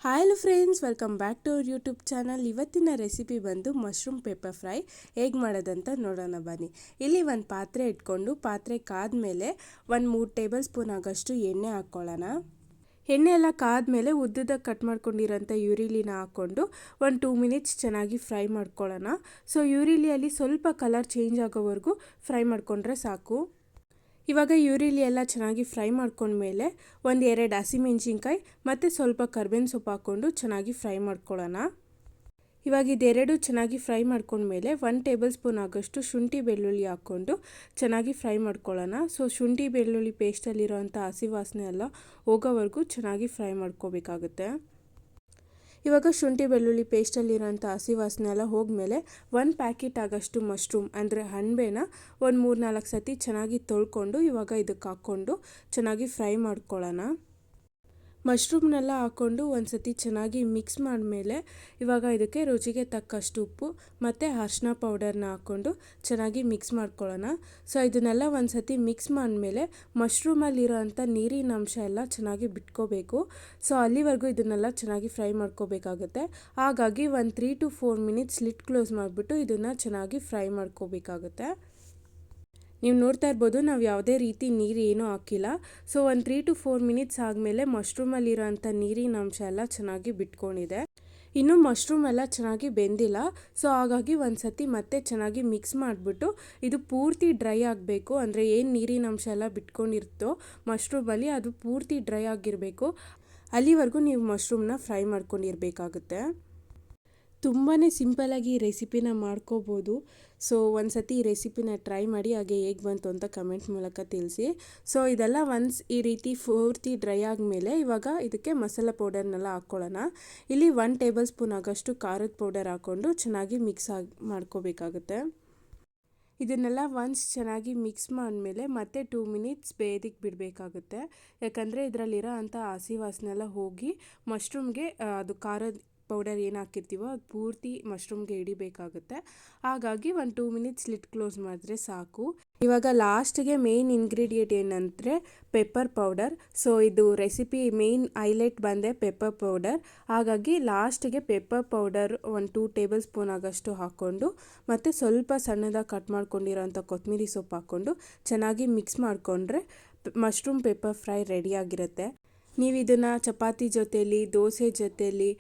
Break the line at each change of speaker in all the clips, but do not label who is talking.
Hi hello friends, welcome back to our YouTube channel. ಇವತ್ತಿನ recipe ಬಂದು mushroom pepper fry ಹೇಗೆ ಮಾಡೋದಂತ ನೋಡೋಣ ಬನ್ನಿ. ಇಲ್ಲಿ ಒಂದು ಪಾತ್ರೆ ಇಟ್ಕೊಂಡು ಪಾತ್ರೆ ಕಾದ್ಮೇಲೆ ಒಂದು 3 ಟೇಬಲ್ ಸ್ಪೂನ್ ಆಗೋಷ್ಟು ಎಣ್ಣೆ ಹಾಕ್ಕೊಳ್ಳೋಣ. ಎಣ್ಣೆ ಎಲ್ಲ ಕಾದ್ಮೇಲೆ ಉದ್ದುದಾಗಿ ಕಟ್ ಮಾಡ್ಕೊಂಡಿರೋಂಥ ಈರುಳ್ಳಿನ ಹಾಕ್ಕೊಂಡು ಒಂದು 2 ಮಿನಿಟ್ಸ್ ಚೆನ್ನಾಗಿ ಫ್ರೈ ಮಾಡ್ಕೊಳ್ಳೋಣ. ಸೊ ಈರುಳ್ಳಿಯಲ್ಲಿ ಸ್ವಲ್ಪ ಕಲರ್ ಚೇಂಜ್ ಆಗೋವರೆಗೂ ಫ್ರೈ ಮಾಡಿಕೊಂಡ್ರೆ ಸಾಕು. ಇವಾಗ ಈರುಳ್ಳಿ ಎಲ್ಲ ಚೆನ್ನಾಗಿ ಫ್ರೈ ಮಾಡ್ಕೊಂಡ್ಮೇಲೆ 1-2 ಹಸಿಮೆಣಸಿನ್ಕಾಯಿ ಮತ್ತು ಸ್ವಲ್ಪ ಕರ್ಬೇವಿನ ಸೊಪ್ಪು ಹಾಕ್ಕೊಂಡು ಚೆನ್ನಾಗಿ ಫ್ರೈ ಮಾಡ್ಕೊಳ್ಳೋಣ. ಇವಾಗ ಇದೆರಡು ಚೆನ್ನಾಗಿ ಫ್ರೈ ಮಾಡ್ಕೊಂಡ್ಮೇಲೆ 1 ಟೇಬಲ್ ಸ್ಪೂನ್ ಆಗೋಷ್ಟು ಶುಂಠಿ ಬೆಳ್ಳುಳ್ಳಿ ಹಾಕ್ಕೊಂಡು ಚೆನ್ನಾಗಿ ಫ್ರೈ ಮಾಡ್ಕೊಳ್ಳೋಣ. ಸೊ ಶುಂಠಿ ಬೆಳ್ಳುಳ್ಳಿ ಪೇಸ್ಟಲ್ಲಿರೋಂಥ ಹಸಿ ವಾಸನೆ ಎಲ್ಲ ಹೋಗೋವರೆಗೂ ಚೆನ್ನಾಗಿ ಫ್ರೈ ಮಾಡ್ಕೋಬೇಕಾಗುತ್ತೆ. ಇವಾಗ ಶುಂಠಿ ಬೆಳ್ಳುಳ್ಳಿ ಪೇಸ್ಟಲ್ಲಿರೋಂಥ ಹಸಿ ವಾಸನೆ ಎಲ್ಲ ಹೋದ್ಮೇಲೆ 1 ಪ್ಯಾಕೆಟ್ ಆಗೋಷ್ಟು ಮಶ್ರೂಮ್ ಅಂದರೆ ಅಣಬೆನ ಒಂದು 3-4 ಸತಿ ಚೆನ್ನಾಗಿ ತೊಳ್ಕೊಂಡು ಇವಾಗ ಇದಕ್ಕೆ ಹಾಕ್ಕೊಂಡು ಚೆನ್ನಾಗಿ ಫ್ರೈ ಮಾಡ್ಕೊಳ್ಳೋಣ. ಮಶ್ರೂಮ್ನೆಲ್ಲ ಹಾಕ್ಕೊಂಡು ಒಂದು ಸತಿ ಚೆನ್ನಾಗಿ ಮಿಕ್ಸ್ ಮಾಡಿದ್ಮೇಲೆ ಇವಾಗ ಇದಕ್ಕೆ ರುಚಿಗೆ ತಕ್ಕಷ್ಟು ಉಪ್ಪು ಮತ್ತು ಅರಿಶಿನ ಪೌಡರ್ನ ಹಾಕ್ಕೊಂಡು ಚೆನ್ನಾಗಿ ಮಿಕ್ಸ್ ಮಾಡ್ಕೊಳ್ಳೋಣ. ಸೊ ಇದನ್ನೆಲ್ಲ ಒಂದು ಸತಿ ಮಿಕ್ಸ್ ಮಾಡಿದ್ಮೇಲೆ ಮಶ್ರೂಮಲ್ಲಿರೋ ಅಂಥ ನೀರಿನ ಅಂಶ ಎಲ್ಲ ಚೆನ್ನಾಗಿ ಬಿಟ್ಕೋಬೇಕು. ಸೊ ಅಲ್ಲಿವರೆಗೂ ಇದನ್ನೆಲ್ಲ ಚೆನ್ನಾಗಿ ಫ್ರೈ ಮಾಡ್ಕೋಬೇಕಾಗುತ್ತೆ. ಹಾಗಾಗಿ ಒಂದು 3 to 4 ಮಿನಿಟ್ಸ್ ಲಿಡ್ ಕ್ಲೋಸ್ ಮಾಡಿಬಿಟ್ಟು ಇದನ್ನು ಚೆನ್ನಾಗಿ ಫ್ರೈ ಮಾಡ್ಕೋಬೇಕಾಗುತ್ತೆ. ನೀವು ನೋಡ್ತಾ ಇರ್ಬೋದು, ನಾವು ಯಾವುದೇ ರೀತಿ ನೀರು ಏನೂ ಹಾಕಿಲ್ಲ. ಸೊ ಒಂದು 3 to 4 ಮಿನಿಟ್ಸ್ ಆದಮೇಲೆ ಮಶ್ರೂಮಲ್ಲಿರೋ ಅಂಥ ನೀರಿನ ಅಂಶ ಎಲ್ಲ ಚೆನ್ನಾಗಿ ಬಿಟ್ಕೊಂಡಿದೆ. ಇನ್ನು ಮಶ್ರೂಮ್ ಎಲ್ಲ ಚೆನ್ನಾಗಿ ಬೆಂದಿಲ್ಲ. ಸೊ ಹಾಗಾಗಿ ಒಂದು ಸತಿ ಮತ್ತೆ ಚೆನ್ನಾಗಿ ಮಿಕ್ಸ್ ಮಾಡಿಬಿಟ್ಟು ಇದು ಪೂರ್ತಿ ಡ್ರೈ ಆಗಬೇಕು. ಅಂದರೆ ಏನು ನೀರಿನ ಅಂಶ ಎಲ್ಲ ಬಿಟ್ಕೊಂಡಿರುತ್ತೋ ಮಶ್ರೂಮಲ್ಲಿ ಅದು ಪೂರ್ತಿ ಡ್ರೈ ಆಗಿರಬೇಕು. ಅಲ್ಲಿವರೆಗೂ ನೀವು ಮಶ್ರೂಮ್ನ ಫ್ರೈ ಮಾಡ್ಕೊಂಡಿರಬೇಕಾಗುತ್ತೆ. ತುಂಬಾ ಸಿಂಪಲಾಗಿ ಈ ರೆಸಿಪಿನ ಮಾಡ್ಕೋಬೋದು. ಸೊ ಒಂದು ಸತಿ ಈ ರೆಸಿಪಿನ ಟ್ರೈ ಮಾಡಿ ಹಾಗೆ ಹೇಗೆ ಬಂತು ಅಂತ ಕಮೆಂಟ್ ಮೂಲಕ ತಿಳಿಸಿ. ಸೊ ಇದೆಲ್ಲ ಒನ್ಸ್ ಈ ರೀತಿ ಪೂರ್ತಿ ಡ್ರೈ ಆದಮೇಲೆ ಇವಾಗ ಇದಕ್ಕೆ ಮಸಾಲ ಪೌಡರ್ನೆಲ್ಲ ಹಾಕ್ಕೊಳ್ಳೋಣ. ಇಲ್ಲಿ 1 ಟೇಬಲ್ ಸ್ಪೂನ್ ಆಗೋಷ್ಟು ಖಾರದ ಪೌಡರ್ ಹಾಕ್ಕೊಂಡು ಚೆನ್ನಾಗಿ ಮಿಕ್ಸ್ ಮಾಡ್ಕೋಬೇಕಾಗುತ್ತೆ. ಇದನ್ನೆಲ್ಲ ಒನ್ಸ್ ಚೆನ್ನಾಗಿ ಮಿಕ್ಸ್ ಮಾಡಿದ್ಮೇಲೆ ಮತ್ತೆ 2 ಮಿನಿಟ್ಸ್ ಬೇಯೋದಕ್ಕೆ ಬಿಡಬೇಕಾಗುತ್ತೆ. ಯಾಕಂದರೆ ಇದರಲ್ಲಿರೋ ಅಂಥ ಹಸಿ ವಾಸನೆ ಎಲ್ಲ ಹೋಗಿ ಮಶ್ರೂಮ್ಗೆ ಅದು ಖಾರದ ಪೌಡರ್ ಏನು ಹಾಕಿರ್ತೀವೋ ಅದು ಪೂರ್ತಿ ಮಶ್ರೂಮ್ಗೆ ಹಿಡಿಬೇಕಾಗುತ್ತೆ. ಹಾಗಾಗಿ ಒಂದು 2 ಮಿನಿಟ್ಸ್ ಲಿಡ್ ಕ್ಲೋಸ್ ಮಾಡಿದ್ರೆ ಸಾಕು. ಇವಾಗ ಲಾಸ್ಟಿಗೆ ಮೇನ್ ಇಂಗ್ರೀಡಿಯೆಂಟ್ ಏನಂದರೆ ಪೆಪ್ಪರ್ ಪೌಡರ್. ಸೊ ಇದು ರೆಸಿಪಿ ಮೇನ್ ಹೈಲೈಟ್ ಬಂದೆ ಪೆಪ್ಪರ್ ಪೌಡರ್. ಹಾಗಾಗಿ ಲಾಸ್ಟಿಗೆ ಪೆಪ್ಪರ್ ಪೌಡರ್ ಒಂದು 2 ಟೇಬಲ್ ಸ್ಪೂನ್ ಆಗೋಷ್ಟು ಹಾಕ್ಕೊಂಡು ಮತ್ತು ಸ್ವಲ್ಪ ಸಣ್ಣದಾಗಿ ಕಟ್ ಮಾಡ್ಕೊಂಡಿರೋಂಥ ಕೊತ್ತಂಬರಿ ಸೊಪ್ಪು ಹಾಕ್ಕೊಂಡು ಚೆನ್ನಾಗಿ ಮಿಕ್ಸ್ ಮಾಡಿಕೊಂಡ್ರೆ ಮಶ್ರೂಮ್ ಪೆಪ್ಪರ್ ಫ್ರೈ ರೆಡಿಯಾಗಿರುತ್ತೆ. ನೀವು ಇದನ್ನು ಚಪಾತಿ ಜೊತೆಯಲ್ಲಿ, ದೋಸೆ ಜೊತೆಯಲ್ಲಿ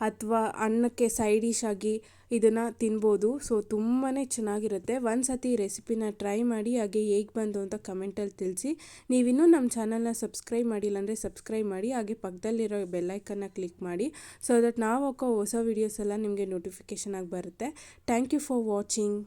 ಅಥವಾ ಅನ್ನಕ್ಕೆ ಸೈಡ್ ಡಿಶ್ ಆಗಿ ಇದನ್ನು ತಿನ್ಬೋದು. ಸೊ ತುಂಬಾ ಚೆನ್ನಾಗಿರುತ್ತೆ. ಒಂದು ಸತಿ ಈ ರೆಸಿಪಿನ ಟ್ರೈ ಮಾಡಿ ಹಾಗೆ ಹೇಗೆ ಬಂದು ಅಂತ ಕಮೆಂಟಲ್ಲಿ ತಿಳಿಸಿ. ನೀವಿನ್ನೂ ನಮ್ಮ ಚಾನಲ್ನ ಸಬ್ಸ್ಕ್ರೈಬ್ ಮಾಡಿಲ್ಲ ಅಂದರೆ ಸಬ್ಸ್ಕ್ರೈಬ್ ಮಾಡಿ, ಹಾಗೆ ಪಕ್ಕದಲ್ಲಿರೋ ಬೆಲ್ಲೈಕನ್ನ ಕ್ಲಿಕ್ ಮಾಡಿ. ಸೊ ದಟ್ ನಾವು ಹಾಕೋ ಹೊಸ ವೀಡಿಯೋಸ್ ಎಲ್ಲ ನಿಮಗೆ ನೋಟಿಫಿಕೇಷನ್ ಆಗಿ ಬರುತ್ತೆ. Thank you for watching.